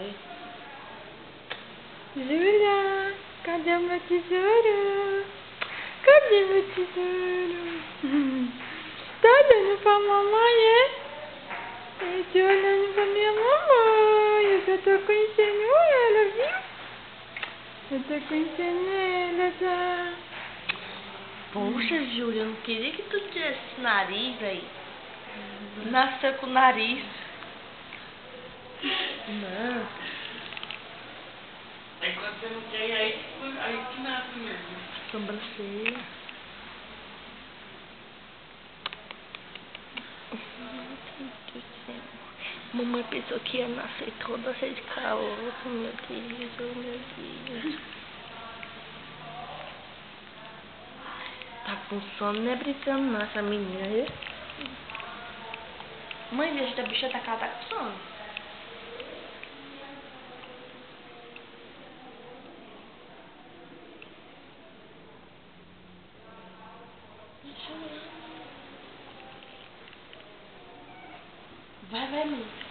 dói. Júlia, cadê o meu tesouro? Cadê meu tesouro? Tá olhando pra mamãe, é? Eu tô olhando pra minha mamãe. Eu só tô conhecendo ela, viu? Eu tô conhecendo ela, tá? Poxa, Júlia, eu não queria que tu tivesse esse nariz aí. Nasceu com o nariz. Não. Aí quando você não quer, aí que nasce mesmo. Sobrancelha. Mamãe pensou que ia nascer toda cheia de caroço, meu Deus, oh meu Deus. Tá com sono, não é brincando não, essa menina aí. Mãe, veja que a bicha tá com sono. Deixa eu ver. Vai, mãe.